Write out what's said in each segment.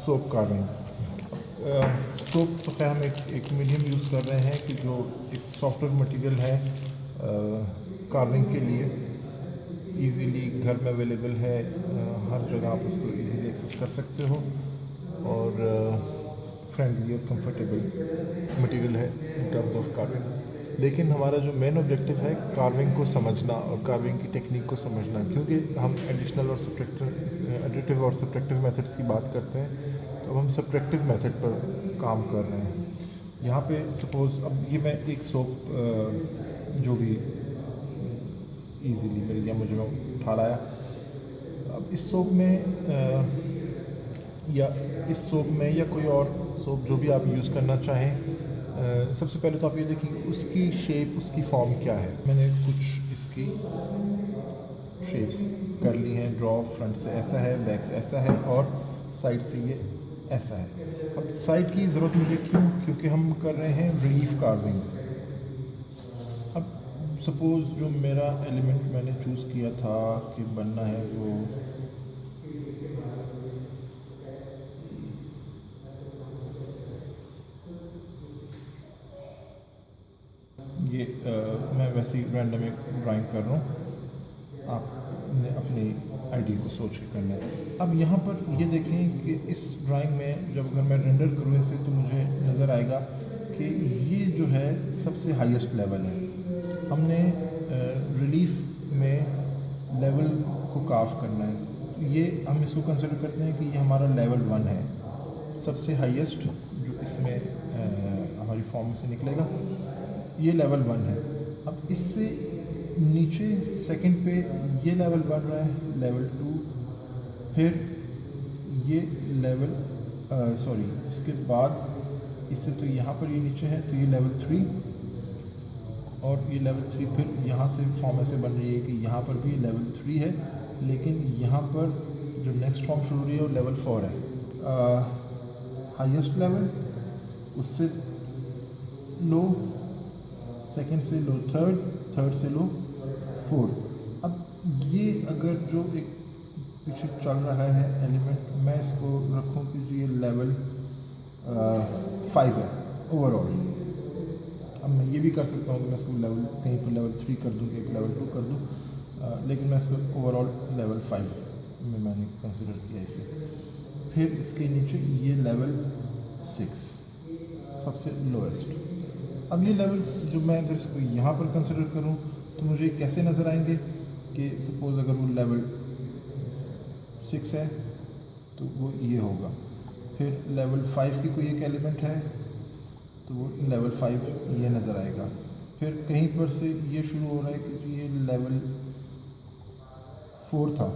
Soap carving. Soap तो खैर हम एक मीडियम यूज़ कर रहे हैं कि जो एक सॉफ्टवेयर मटेरियल है कार्विंग के लिए, इजीली घर में अवेलेबल है, हर जगह आप उसको इजीली एक्सेस कर सकते हो और फ्रेंडली और कंफर्टेबल मटेरियल है इन टर्म्स ऑफ कार्विंग। लेकिन हमारा जो मेन ऑब्जेक्टिव है कार्विंग को समझना और कार्विंग की टेक्निक को समझना, क्योंकि हम एडिशनल और सब्ट्रैक्टिव एडिटिव और सब्ट्रैक्टिव मेथड्स की बात करते हैं, तो अब हम सब्ट्रैक्टिव मेथड पर काम कर रहे हैं। यहाँ पे सपोज़ अब ये मैं एक सोप जो भी इजीली मिल गया मुझे, मैं उठा लाया। अब इस सोप में या इस सोप में या कोई और सोप जो भी आप यूज़ करना चाहें, सबसे पहले तो आप ये देखेंगे उसकी शेप, उसकी फॉर्म क्या है। मैंने कुछ इसकी शेप्स कर ली हैं ड्रॉ। फ्रंट से ऐसा है, बैक से ऐसा है और साइड से ये ऐसा है। अब साइड की ज़रूरत मुझे क्यों? क्योंकि हम कर रहे हैं रिलीफ कार्विंग। अब सपोज़ जो मेरा एलिमेंट मैंने चूज़ किया था कि बनना है वो ये मैं वैसे ही रैंडम एक ड्राइंग कर रहा हूँ, आपने अपनी आइडिया को सोच के करना है। अब यहाँ पर ये देखें कि इस ड्राइंग में जब अगर मैं रेंडर करूँ इसे तो मुझे नज़र आएगा कि ये जो है सबसे हाईएस्ट लेवल है। हमने रिलीफ में लेवल को काफ करना है, ये हम इसको कंसिडर करते हैं कि ये हमारा लेवल 1 है, सबसे हाईएस्ट जो इसमें हमारी फॉर्म से निकलेगा, ये लेवल 1 है। अब इससे नीचे सेकंड पे ये लेवल बढ़ रहा है, लेवल 2, फिर ये लेवल इसके बाद इससे तो यहाँ पर ये नीचे है तो ये लेवल 3 और ये लेवल 3, फिर यहाँ से फॉर्म ऐसे बन रही है कि यहाँ पर भी लेवल 3 है, लेकिन यहाँ पर जो नेक्स्ट फॉर्म शुरू हो रही है वो लेवल 4 है। हाईएस्ट लेवल, उससे लो सेकंड से लो थर्ड, थर्ड से लो फोर्थ। अब ये अगर जो एक पीछे चल रहा है एलिमेंट, मैं इसको रखूँ कि जी ये लेवल 5 है ओवरऑल। अब मैं ये भी कर सकता हूँ कि मैं इसको लेवल कहीं पर लेवल 3 कर दूँ, कहीं पर लेवल 2 कर दूँ, लेकिन मैं इसको ओवरऑल लेवल 5 में मैंने कंसिडर किया इसे। फिर इसके नीचे ये लेवल 6 सबसे लोएस्ट। अब ये लेवल्स जो मैं अगर इसको यहाँ पर कंसिडर करूँ तो मुझे कैसे नज़र आएंगे कि सपोज़ अगर वो लेवल 6 है तो वो ये होगा, फिर लेवल 5 की कोई एक एलिमेंट है तो वो लेवल 5 ये नज़र आएगा, फिर कहीं पर से ये शुरू हो रहा है कि ये लेवल 4 था,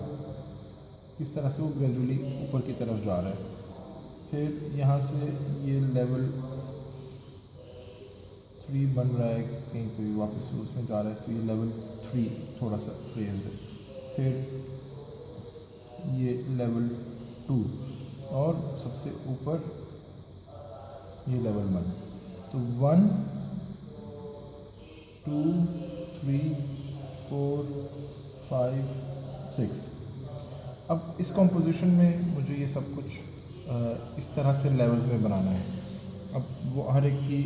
इस तरह से वो ग्रेजुअली ऊपर की तरफ जा रहा है, फिर यहाँ से ये लेवल 3 बन रहा है, कहीं पे भी वापस उसमें जा रहा है तो ये लेवल 3 थोड़ा सा रेज्ड है, फिर ये लेवल 2 और सबसे ऊपर ये लेवल 1। तो 1 2 3 4 5 6। अब इस कॉम्पोजिशन में मुझे ये सब कुछ इस तरह से लेवल्स में बनाना है। अब वो हर एक की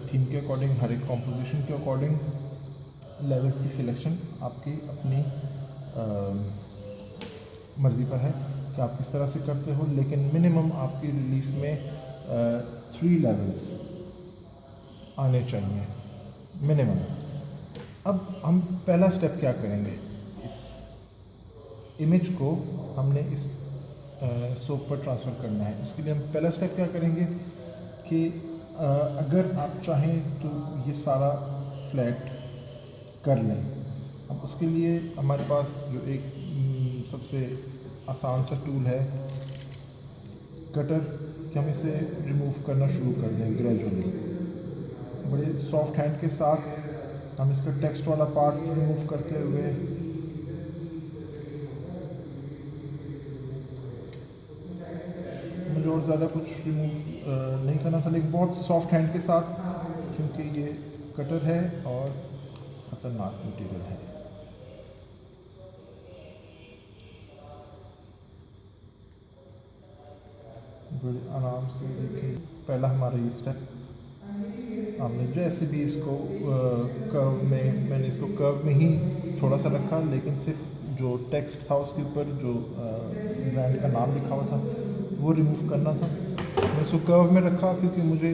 थीम के अकॉर्डिंग, हर एक कॉम्पोजिशन के अकॉर्डिंग लेवल्स की सिलेक्शन आपकी अपनी मर्ज़ी पर है कि आप किस तरह से करते हो, लेकिन मिनिमम आपकी रिलीफ में 3 लेवल्स आने चाहिए मिनिमम। अब हम पहला स्टेप क्या करेंगे, इस इमेज को हमने इस सोप पर ट्रांसफ़र करना है। उसके लिए हम पहला स्टेप क्या करेंगे कि अगर आप चाहें तो ये सारा फ्लैट कर लें। अब उसके लिए हमारे पास जो एक सबसे आसान सा टूल है कटर, कि हम इसे रिमूव करना शुरू कर दें ग्रेजुअली। बड़े सॉफ्ट हैंड के साथ हम इसका टेक्स्ट वाला पार्ट रिमूव करते हुए मुझे और ज़्यादा कुछ रिमूव नहीं करना था, लेकिन बहुत सॉफ्ट हैंड के साथ, क्योंकि ये कटर है और ख़तरनाक मटेरियल है। बड़े आराम से देखें। पहला हमारा ये स्टेप, हमने जैसे भी इसको कर्व में, मैंने इसको कर्व में ही थोड़ा सा रखा, लेकिन सिर्फ जो टेक्स्ट था उसके ऊपर जो ब्रांड का नाम लिखा हुआ था वो रिमूव करना था। मैं इसको कर्व में रखा क्योंकि मुझे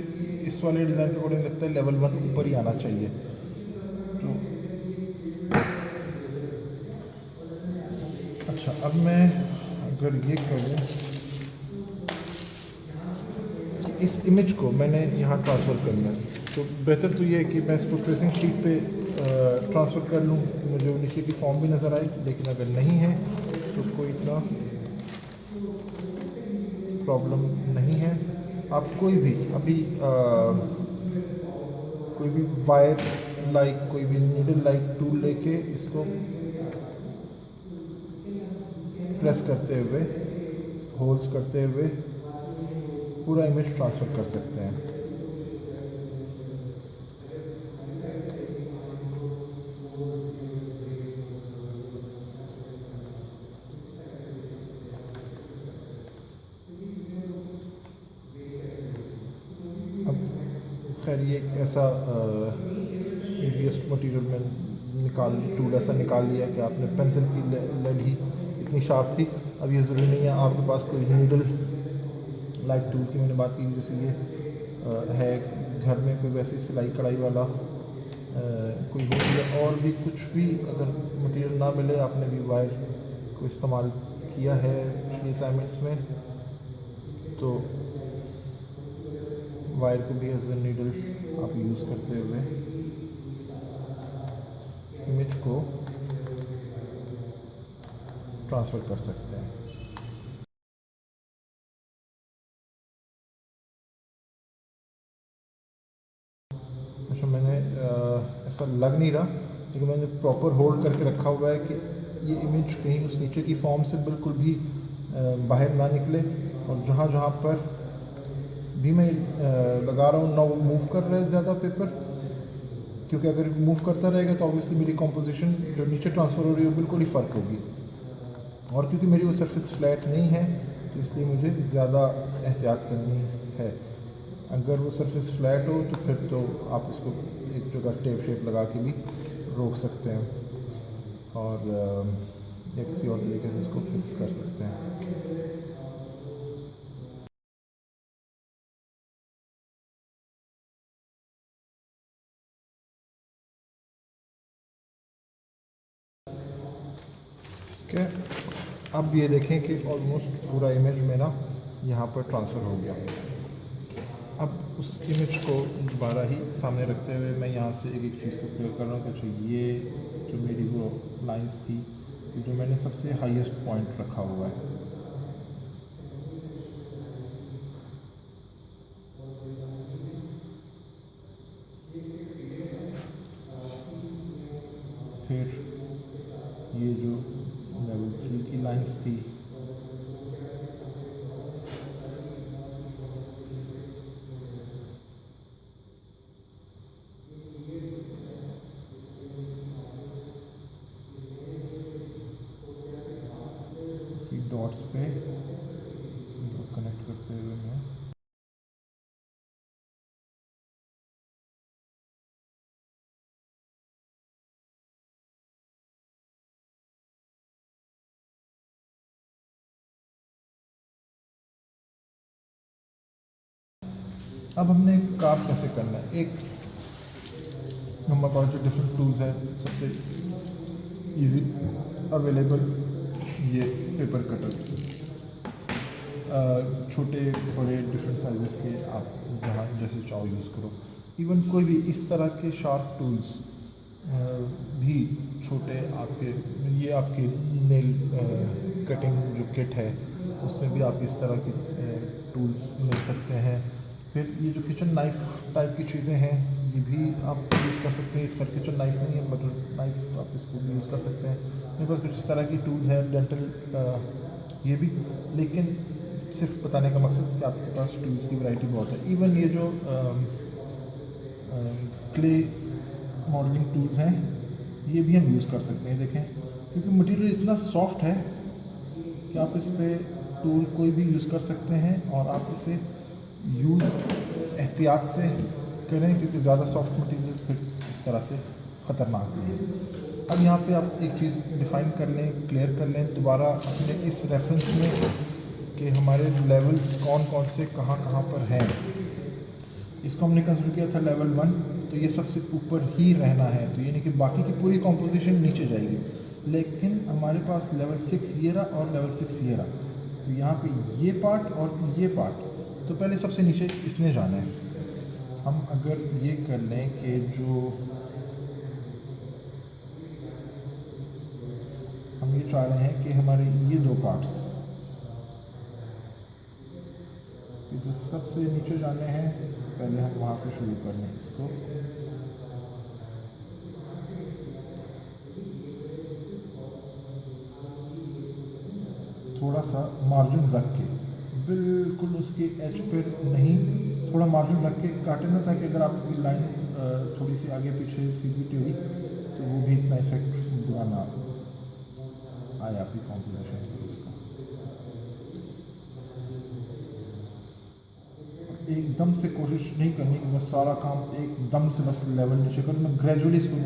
इस वाले डिज़ाइन के अकॉर्डिंग लगता है लेवल 1 ऊपर ही आना चाहिए। तो अच्छा, अब मैं अगर ये करूँ कि इस इमेज को मैंने यहाँ ट्रांसफ़र करना है, तो बेहतर तो ये है कि मैं इसको ट्रेसिंग शीट पे ट्रांसफ़र कर लूँ, मुझे वो नीचे की फॉर्म भी नज़र आए। लेकिन अगर नहीं है तो कोई इतना प्रॉब्लम नहीं है। आप कोई भी अभी कोई भी वायर लाइक, कोई भी नीडल लाइक टूल लेके इसको प्रेस करते हुए, होल्स करते हुए पूरा इमेज ट्रांसफ़र कर सकते हैं। अब खैर ये एक ऐसा ईजीएस्ट मटेरियल में टूल ऐसा निकाल लिया कि आपने पेंसिल की लेड ही इतनी शार्प थी। अब ये ज़रूरी नहीं है आपके पास कोई नीडल लाइक टूल की मैंने बात की, जैसे ये है घर में कोई वैसी सिलाई कढ़ाई वाला कोई हो, या और भी कुछ भी अगर मटेरियल ना मिले, आपने भी वायर को इस्तेमाल किया है पिछले असाइनमेंट्स में, तो वायर को भी एज ए नीडल आप यूज़ करते हुए इमेज को ट्रांसफ़र कर सकते हैं। अच्छा, मैंने ऐसा लग नहीं रहा, लेकिन मैंने प्रॉपर होल्ड करके रखा हुआ है कि ये इमेज कहीं उस नीचे की फॉर्म से बिल्कुल भी बाहर ना निकले, और जहाँ जहाँ पर भी मैं लगा रहा हूँ ना वो मूव कर रहा है ज़्यादा पेपर, क्योंकि अगर मूव करता रहेगा तो ऑब्वियसली मेरी कंपोजिशन जो नीचे ट्रांसफ़र हो रही है वो बिल्कुल ही फ़र्क होगी। और क्योंकि मेरी वो सरफेस फ्लैट नहीं है तो इसलिए मुझे ज़्यादा एहतियात करनी है। अगर वो सरफेस फ्लैट हो तो फिर तो आप इसको एक जगह टेप शेप लगा के भी रोक सकते हैं, और या किसी और तरीके से इसको फिक्स कर सकते हैं। ठीक है, अब ये देखें कि ऑलमोस्ट पूरा इमेज मेरा यहाँ पर ट्रांसफ़र हो गया। अब उस इमेज को दोबारा ही सामने रखते हुए मैं यहाँ से एक एक चीज़ को क्लियर कर रहा हूँ कि अच्छा, ये जो मेरी वो लाइंस थी, जो मैंने सबसे हाईएस्ट पॉइंट रखा हुआ है, फिर ये जो लेवल 3 की लाइंस थी, इसी डॉट्स पे इनको कनेक्ट करते हुए मैं अब हमने कार्व कैसे करना है। एक हमारे पास जो डिफरेंट टूल्स हैं, सबसे इजी अवेलेबल ये पेपर कटर, छोटे बड़े डिफरेंट साइज़ के आप जहाँ जैसे चाहो यूज़ करो। इवन कोई भी इस तरह के शार्प टूल्स भी छोटे आपके, ये आपके नेल कटिंग जो किट है उसमें भी आप इस तरह के टूल्स मिल सकते हैं। फिर ये जो किचन नाइफ़ टाइप की चीज़ें हैं ये भी आप यूज़ कर सकते हैं। खैर किचन नाइफ़ नहीं है, बटर नाइफ़ आप इसको भी यूज़ कर सकते हैं। मेरे पास कुछ इस तरह की टूल्स हैं, डेंटल ये भी, लेकिन सिर्फ बताने का मकसद कि आपके पास टूल्स की वैरायटी बहुत है। इवन ये जो क्ले मॉडलिंग टूल्स हैं ये भी हम यूज़ कर सकते हैं। देखें, क्योंकि मटेरियल इतना सॉफ्ट है कि आप इस पर टूल कोई भी यूज़ कर सकते हैं और आप इसे यूज़ एहतियात से करें, क्योंकि ज़्यादा सॉफ्ट मटेरियल फिर इस तरह से ख़तरनाक भी है। अब यहाँ पे आप एक चीज़ डिफ़ाइन कर लें, क्लियर कर लें दोबारा अपने इस रेफरेंस में कि हमारे लेवल्स कौन कौन से कहाँ कहाँ पर हैं। इसको हमने कंसिडर किया था लेवल 1, तो ये सबसे ऊपर ही रहना है, तो यानी कि बाकी की पूरी कॉम्पोजिशन नीचे जाएगी। लेकिन हमारे पास लेवल 6 ये रहा और लेवल 6 ये रहा, तो यहाँ पे ये पार्ट और ये पार्ट, तो पहले सबसे नीचे इसने जाना है। हम अगर ये कर लें कि जो हम ये चाह रहे हैं कि हमारे ये दो पार्ट्स जो सबसे नीचे जाने हैं, पहले हम वहाँ से शुरू कर लें इसको। थोड़ा सा मार्जिन रख के, बिल्कुल उसके एज पर नहीं, थोड़ा मार्जिन रख के काटे ना, ताकि अगर आपकी लाइन थोड़ी सी आगे पीछे सीधी टेढ़ी तो वो भी इतना इफेक्ट बुरा ना आए आपकी कॉम्पोजिशन पर। उसका एकदम से कोशिश नहीं करनी कि बस सारा काम एकदम से बस लेवल नीचे करूँ, मैं ग्रेजुअली इसको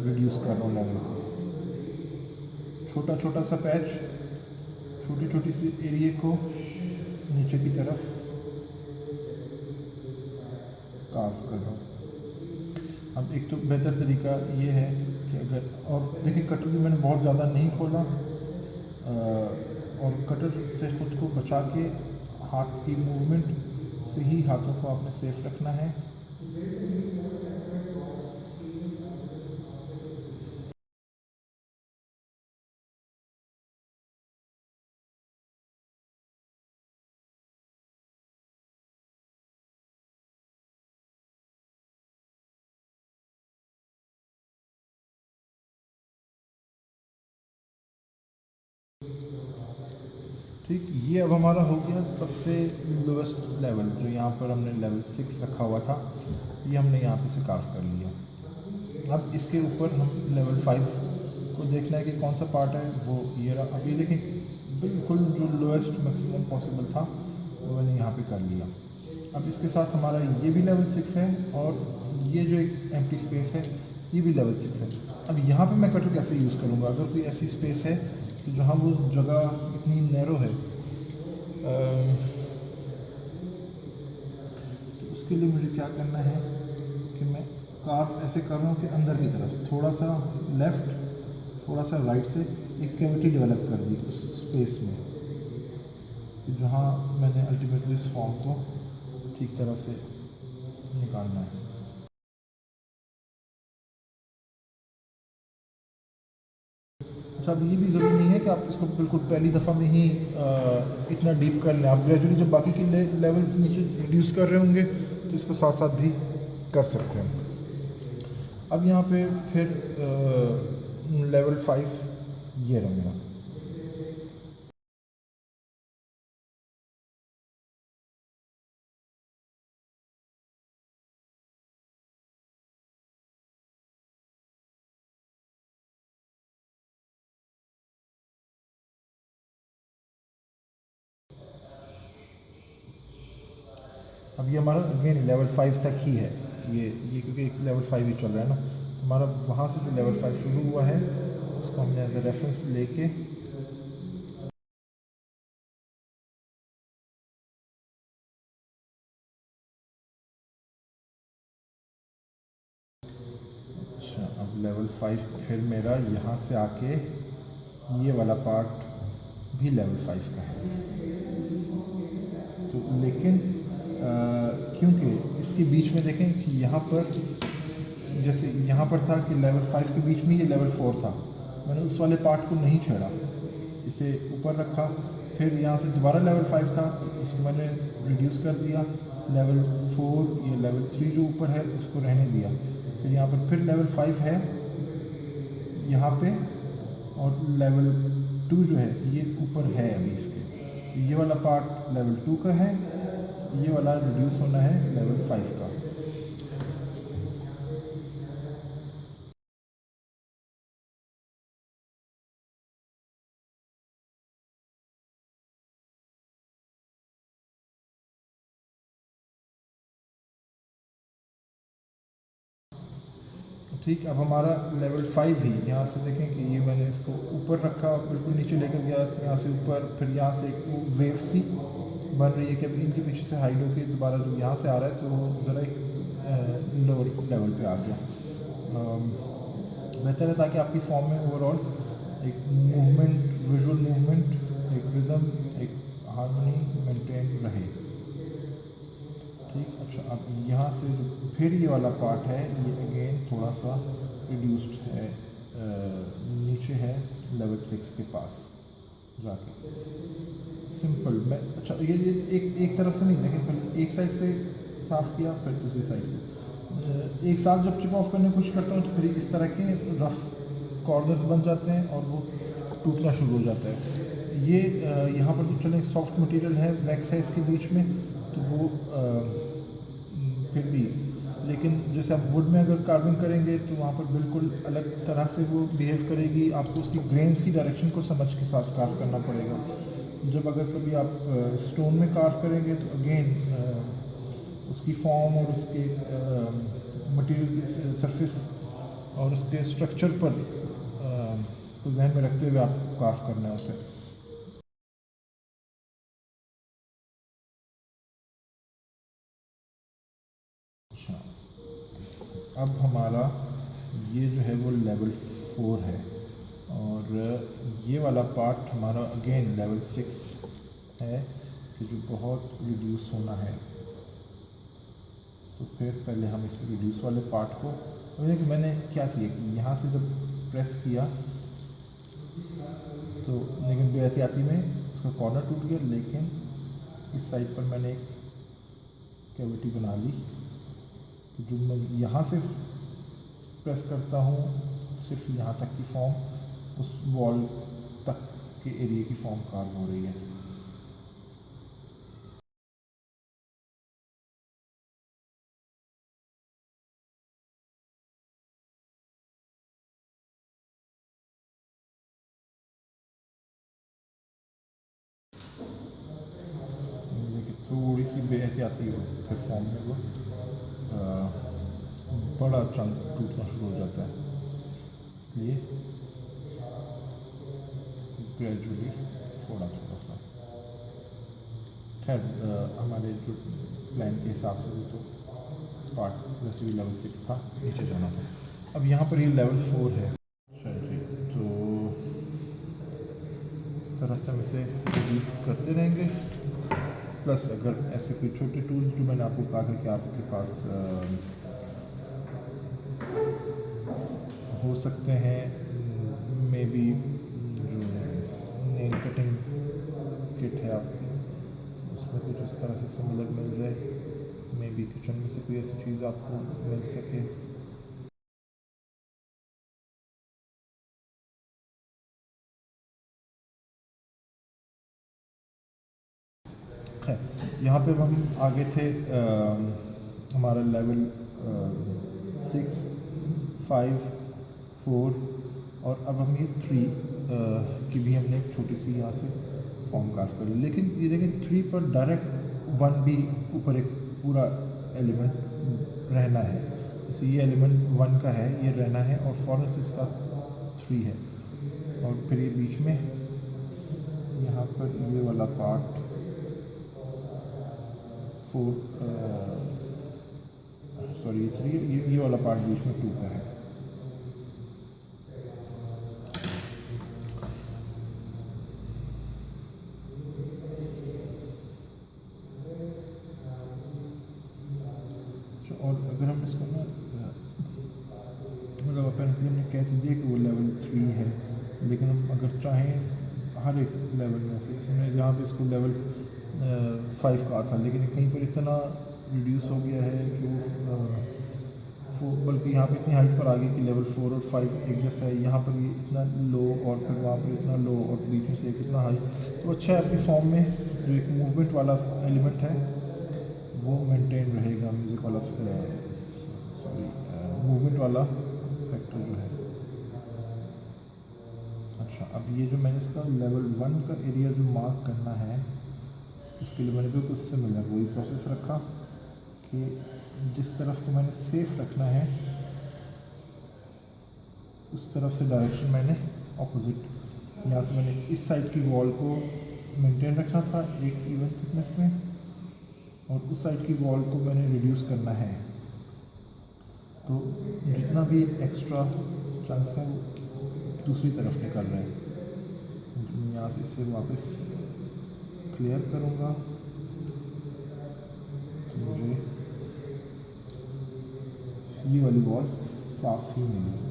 रिड्यूस कर रहा हूँ लेवल को। छोटा छोटा सा पैच, छोटी छोटी सी एरिया को नीचे की तरफ कार्व कर रहा हूँ। अब एक तो बेहतर तरीका ये है कि अगर, और देखिए कटर भी मैंने बहुत ज़्यादा नहीं खोला, और कटर से ख़ुद को बचा के हाथ की मूवमेंट से ही हाथों को आपने सेफ रखना है। ठीक, ये अब हमारा हो गया सबसे लोवेस्ट लेवल, जो यहाँ पर हमने लेवल 6 रखा हुआ था, ये हमने यहाँ पे से कार्व कर लिया। अब इसके ऊपर हम लेवल 5 को देखना है कि कौन सा पार्ट है, वो ये रहा। अब ये देखें बिल्कुल जो लोएस्ट मैक्सिमम पॉसिबल था वो मैंने यहाँ पे कर लिया। अब इसके साथ हमारा ये भी लेवल 6 है और ये जो एक एम्प्टी स्पेस है ये भी लेवल 6 है। अब यहाँ पे मैं कटर कैसे यूज़ करूँगा? अगर कोई ऐसी स्पेस है तो जहाँ वो जगह इतनी नैरो है, तो उसके लिए मुझे क्या करना है कि मैं कार्व ऐसे कर रहा हूँ कि अंदर की तरफ थोड़ा सा लेफ़्ट, थोड़ा सा राइट से एक कैविटी डेवलप कर दी उस स्पेस में, कि जहाँ मैंने अल्टीमेटली इस फॉर्म को ठीक तरह से निकालना है। अच्छा, अब ये भी ज़रूरी नहीं है कि आप इसको बिल्कुल पहली दफ़ा में ही इतना डीप कर लें। आप ग्रेजुअली जब बाकी के लेवल्स नीचे रिड्यूस कर रहे होंगे तो इसको साथ साथ भी कर सकते हैं। अब यहाँ पे फिर लेवल 5 ये रहा मेरा। अब ये हमारा अगेन लेवल 5 तक ही है, ये क्योंकि लेवल 5 ही चल रहा है ना, हमारा वहाँ से जो लेवल 5 शुरू हुआ है उसको हमने एज ए रेफरेंस लेके अच्छा, अब लेवल 5 फिर मेरा यहाँ से आके ये वाला पार्ट भी लेवल 5 का है। तो लेकिन क्योंकि इसके बीच में देखें कि यहाँ पर, जैसे यहाँ पर था कि लेवल 5 के बीच में ये लेवल 4 था, मैंने उस वाले पार्ट को नहीं छेड़ा, इसे ऊपर रखा। फिर यहाँ से दोबारा लेवल 5 था तो उसको मैंने रिड्यूस कर दिया, लेवल 4 ये लेवल 3 जो ऊपर है उसको रहने दिया। फिर यहाँ पर फिर लेवल 5 है यहाँ पे, और लेवल 2 जो है ये ऊपर है अभी इसके, तो ये वाला पार्ट लेवल 2 का है, ये वाला रिड्यूस होना है लेवल 5 का। ठीक, अब हमारा लेवल 5 ही यहाँ से देखें कि ये मैंने इसको ऊपर रखा, बिल्कुल नीचे लेकर गया, यहाँ से ऊपर, फिर यहाँ से एक वो वेव सी बन रही है कि अब इनके पीछे से हाइड होकर दोबारा जब यहाँ से आ रहा है तो वो ज़रा एक लोअर लेवल पे आ गया। बेहतर है ताकि आपकी फॉर्म में ओवरऑल एक मूवमेंट, विजुअल मूवमेंट, एक रिदम, एक हार्मनी मेंटेन रहे। ठीक, अच्छा अब यहाँ से फिर ये वाला पार्ट है, ये अगेन थोड़ा सा रिड्यूस्ड है, नीचे है लेवल 6 के पास जाके। सिंपल मैं, अच्छा ये एक तरफ से नहीं, लेकिन पहले एक साइड से साफ़ किया, फिर दूसरी साइड से एक साथ जब चिप ऑफ करने की कोशिश करता हूँ तो फिर इस तरह के रफ़ कॉर्नर्स बन जाते हैं और वो टूटना शुरू हो जाता है। ये यहाँ पर तो चलें सॉफ्ट मटेरियल है, वैक्स है इसके बीच में, तो वो फिर भी, लेकिन जैसे आप वुड में अगर कार्विंग करेंगे तो वहाँ पर बिल्कुल अलग तरह से वो बिहेव करेगी। आपको उसकी ग्रेन्स की डायरेक्शन को समझ के साथ कार्व करना पड़ेगा। जब अगर कभी आप स्टोन में कार्व करेंगे तो अगेन उसकी फॉर्म और उसके मटेरियल की सरफेस और उसके स्ट्रक्चर पर को जहन में रखते हुए आपको कार्व करना है उसे। अच्छा, अब हमारा ये जो है वो लेवल 4 है और ये वाला पार्ट हमारा अगेन लेवल 6 है कि जो बहुत रिड्यूस होना है। तो फिर पहले हम इस रिड्यूस वाले पार्ट को, देखिए मैंने क्या किया कि यहाँ से जब प्रेस किया तो लेकिन बेहतियाती में उसका कॉर्नर टूट गया, लेकिन इस साइड पर मैंने एक कैविटी बना ली। तो जो मैं यहाँ से प्रेस करता हूँ सिर्फ यहाँ तक की फॉर्म, उस वॉल तक के एरिया की फॉर्म कार्व हो रही है। देखिए थोड़ी सी बेहतियाती हो फिर फॉर्म में वो बड़ा चंक टूटना शुरू हो जाता है, इसलिए ग्रेजुअली थोड़ा थोड़ा सा। खैर हमारे जो प्लान के हिसाब से भी तो पार्ट वैसे भी लेवल 6 था, नीचे जाना था। अब यहाँ पर ये लेवल 4 है। चलिए तो इस तरह से हम इसे रिड्यूस करते रहेंगे। प्लस अगर ऐसे कोई छोटे टूल्स जो मैंने आपको कहा था कि आपके पास हो सकते हैं, मे बी जो नेल कटिंग किट है आपकी उसमें कुछ इस तरह से सिमिलर मिल जाए, मे बी किचन में से कोई ऐसी चीज़ आपको मिल सके। खैर यहाँ पे हम आगे थे, हमारा लेवल 6, 5, 4 और अब हम ये 3 की भी हमने एक छोटी सी यहाँ से फॉर्म कार्व कर ली। लेकिन ये देखें 3 पर डायरेक्ट 1 भी ऊपर एक पूरा एलिमेंट रहना है, जैसे ये एलिमेंट 1 का है, ये रहना है और फ़ौरन से इसका 3 है और फिर ये बीच में यहाँ पर ये वाला पार्ट 4 सॉरी 3, ये वाला पार्ट बीच में 2 का है। और अगर हम इसको ना मतलब अपेरेंटली हमने कह तो दिया कि वो लेवल 3 है, लेकिन हम अगर चाहें हर एक लेवल में से, इसमें जहाँ पे इसको लेवल 5 का था, लेकिन कहीं पर इतना रिड्यूस हो गया है कि वो बल्कि यहाँ पे इतनी हाइट पर आ गई कि लेवल 4 और 5 एक जैसा है। यहाँ पर भी इतना लो और फिर वहाँ पर इतना लो और बीच में से एक इतना हाई, तो अच्छा है आपकी फॉर्म में जो एक मूवमेंट वाला एलिमेंट है वो मेंटेन रहेगा, म्यूज़िक वाला सॉरी मूवमेंट वाला फैक्टर जो है। अच्छा अब ये जो मैंने इसका लेवल 1 का एरिया जो मार्क करना है उसके लिए मैंने बिल्कुल सिमिलर वही प्रोसेस रखा कि जिस तरफ को मैंने सेफ रखना है उस तरफ से डायरेक्शन मैंने ऑपोजिट, यहाँ से मैंने इस साइड की वॉल को मेंटेन रखना था एक इवन थिकनेस में, और उस साइड की वॉल को मैंने रिड्यूस करना है। तो जितना भी एक्स्ट्रा चंक्स हैं वो दूसरी तरफ निकल रहे हैं। मैं यहाँ से इससे वापस क्लियर करूँगा तो मुझे ये वाली वॉल साफ़ ही मिलेगी।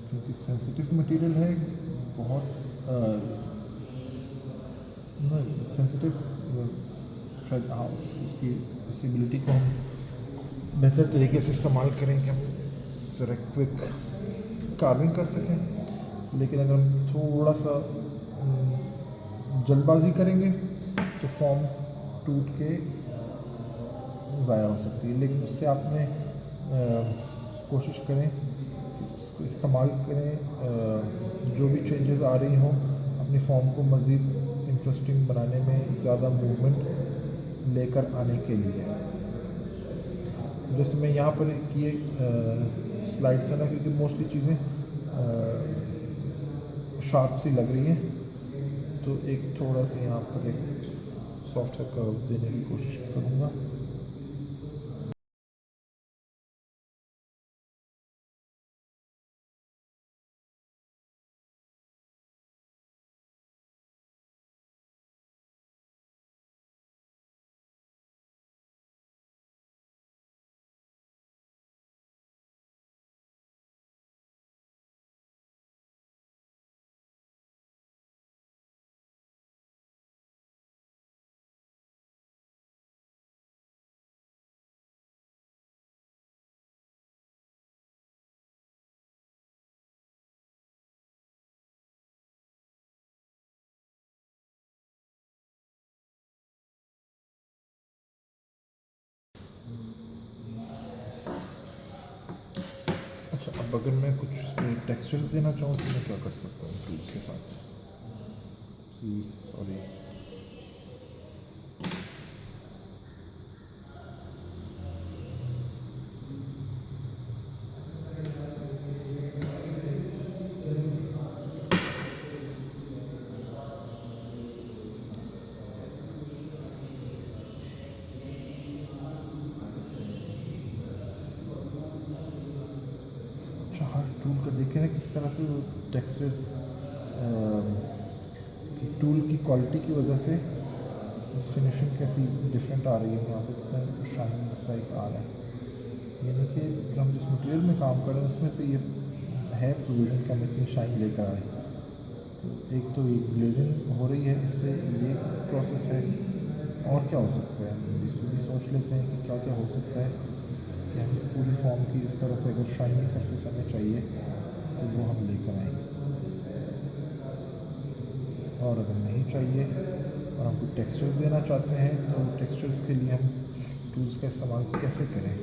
क्योंकि सेंसिटिव मटेरियल है, बहुत सेंसिटिव, शायद हाँ उसकी विजिबिलिटी को हम बेहतर तरीके से इस्तेमाल करें कि हम ज़रा क्विक कार्विंग कर सकें। लेकिन अगर हम थोड़ा सा जल्दबाजी करेंगे तो फॉर्म टूट के ज़ाया हो सकती है। लेकिन उससे आपने कोशिश करें उसको इस्तेमाल करें, जो भी चेंजेस आ रही हों अपनी फॉर्म को मज़ीद इंटरेस्टिंग बनाने में, ज़्यादा मूवमेंट लेकर आने के लिए। जैसे मैं यहाँ पर ये स्लाइड्स है ना, क्योंकि मोस्टली चीज़ें शार्प सी लग रही हैं, तो एक थोड़ा सा यहाँ पर एक सॉफ्ट सा कर्व देने की कोशिश करूँगा। अच्छा, अब अगर मैं कुछ इसमें टेक्सचर्स देना चाहूँ तो मैं क्या कर सकता हूँ टूल्स के साथ? सॉरी, अच्छा, हर टूल का देखें ना किस तरह से वो टेक्सचर्स टूल की क्वालिटी की वजह से फिनिशिंग कैसी डिफरेंट आ रही है। यहाँ पे कितना शाइनिंग सा एक आ रहा है, यानी कि जो हम जिस मटेरियल में काम कर रहे हैं उसमें तो ये है प्रोविजन कि हम इतनी शाइन लेकर आए। तो एक तो ये ग्लेजिंग हो रही है, इससे ये प्रोसेस है। और क्या हो सकता है, इसको भी सोच लेते हैं कि क्या क्या हो सकता है कि हम पूरी फॉर्म की इस तरह से अगर शाइनी सरफेस हमें चाहिए तो वो हम लेकर आएंगे, और अगर नहीं चाहिए और हम कुछ टेक्सचर्स देना चाहते हैं तो टेक्सचर्स के लिए हम टूल्स का इस्तेमाल कैसे करें।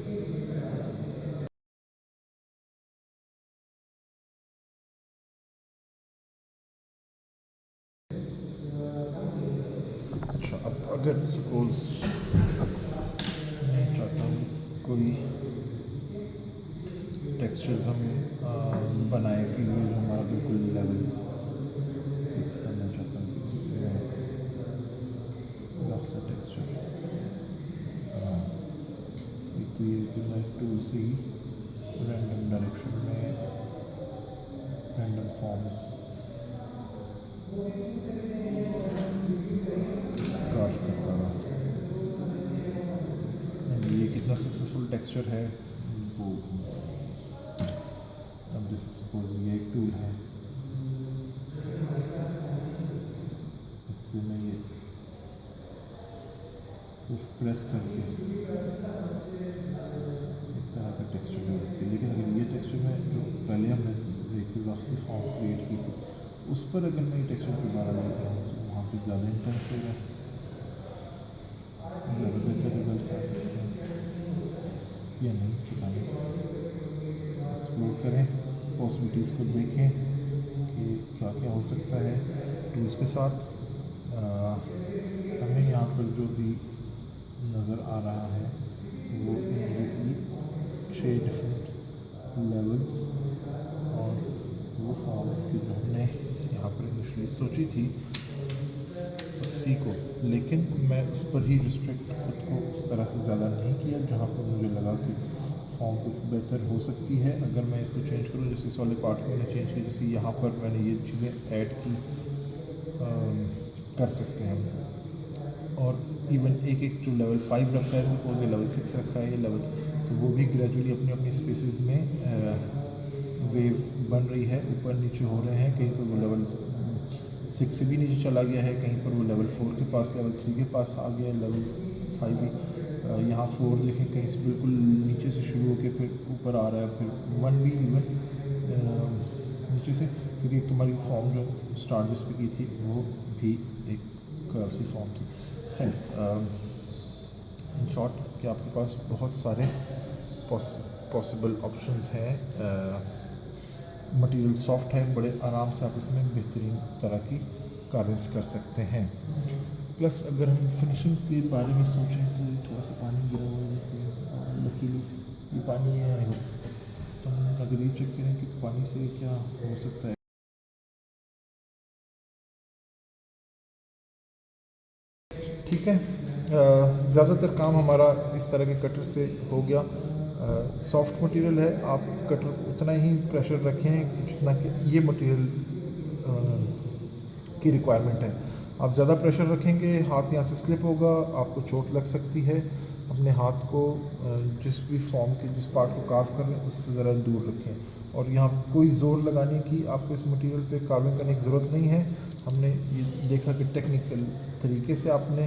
अच्छा, अब अगर सपोज़ मैं चाहता हूँ कोई टेक्सचर्स हम बनाए कि ये जो हमारा बिल्कुल लेवल 6 करना चाहता हूँ कि इसमें रफ सा टेक्सचर, एक तो ये कि मैं टूल से ही रैंडम डायरेक्शन में रैंडम फॉर्म्स क्रॉस करता रहा। ये कितना सक्सेसफुल टेक्सचर है वो, अब जैसे सपोज ये एक टूल है, इससे मैं ये सिर्फ प्रेस करके एक तरह का टेक्सचर डेवलप किया। लेकिन अगर ये टेक्सचर में जो पहले हमने एक रफ सी फॉर्म क्रिएट की थी उस पर अगर मैं ये टेक्सचर दोबारा लिख रहा हूँ तो वहाँ पे ज़्यादा इंटेंस होगा, ज़्यादा बेहतर रिजल्ट आ सकते हैं या नहीं, पता नहीं। एक्सप्लोर करें, पॉसिबिलिटीज़ को देखें कि क्या क्या हो सकता है टूल्स के साथ। हमें यहाँ पर जो भी नज़र आ रहा है वो इमीडिएटली 6 डिफरेंट लेवल्स और वो फॉर्म की जो हमने यहाँ पर इनिशियली सोची थी सी को, लेकिन मैं उस पर ही रिस्ट्रिक्ट खुद को उस तरह से ज़्यादा नहीं किया जहाँ पर मुझे लगा कि फॉर्म कुछ बेहतर हो सकती है अगर मैं इसको चेंज करूँ। जैसे इस वाले पार्ट को मैंने चेंज किया, जैसे यहाँ पर मैंने ये चीज़ें ऐड की कर सकते हैं हम। और इवन एक एक जो लेवल 5 रखा है, सपोज ये लेवल 6 रखा है ये लेवल, तो वो भी ग्रेजुअली अपनी अपनी स्पेसेस में वेव बन रही है, ऊपर नीचे हो रहे हैं। कहीं पर वो लेवल 6 से भी नीचे चला गया है, कहीं पर वो लेवल 4 के पास, लेवल 3 के पास आ गया, लेवल 5 भी। यहाँ 4 देखें कहीं से बिल्कुल नीचे से शुरू होकर फिर ऊपर आ रहा है, फिर 1 भी इवन नीचे से, क्योंकि तुम्हारी फॉर्म जो स्टार्ट जिस पे की थी वो भी एक सी फॉर्म थी। है इन शॉर्ट कि आपके पास बहुत सारे पॉसिबल ऑप्शंस हैं। मटेरियल सॉफ्ट है, बड़े आराम से आप इसमें बेहतरीन तरह की कार्विंग्स कर सकते हैं। प्लस अगर हम फिनिशिंग के बारे में सोचें तो थोड़ा सा पानी गिरा हुआ है, लकीली ये पानी है, तो हम अगर ये चेक करें कि पानी से क्या हो सकता है। ठीक है, ज़्यादातर काम हमारा इस तरह के कटर से हो गया। सॉफ्ट मटेरियल है, आप कटर उतना ही प्रेशर रखें जितना कि ये मटेरियल की रिक्वायरमेंट है। आप ज़्यादा प्रेशर रखेंगे हाथ यहाँ से स्लिप होगा, आपको चोट लग सकती है। अपने हाथ को जिस भी फॉर्म के जिस पार्ट को कार्व कर रहे हैं उससे ज़रा दूर रखें। और यहाँ कोई ज़ोर लगाने की आपको इस मटेरियल पे कार्विंग करने की ज़रूरत नहीं है। हमने ये देखा कि टेक्निकल तरीके से आपने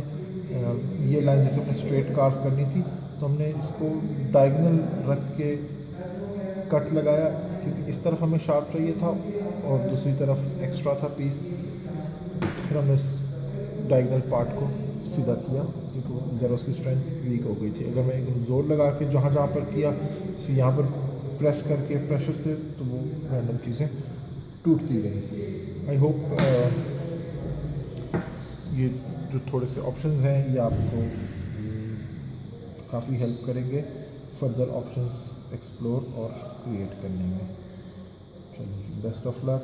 ये लाइन जैसे अपने स्ट्रेट कार्व करनी थी तो हमने इसको डायगोनल रख के कट लगाया, क्योंकि इस तरफ हमें शार्प चाहिए था और दूसरी तरफ एक्स्ट्रा था पीस। फिर हमने उस डायगोनल पार्ट को सीधा किया क्योंकि ज़रा उसकी स्ट्रेंथ वीक हो गई थी। अगर मैं एकदम ज़ोर लगा के जहाँ जहाँ पर किया, जैसे यहाँ पर प्रेस करके प्रेशर से, तो वो रैंडम चीज़ें टूटती रही। आई होप ये जो थोड़े से ऑप्शंस हैं ये आपको काफ़ी हेल्प करेंगे फर्दर ऑप्शंस एक्सप्लोर और क्रिएट करने में। चलिए, बेस्ट ऑफ लक।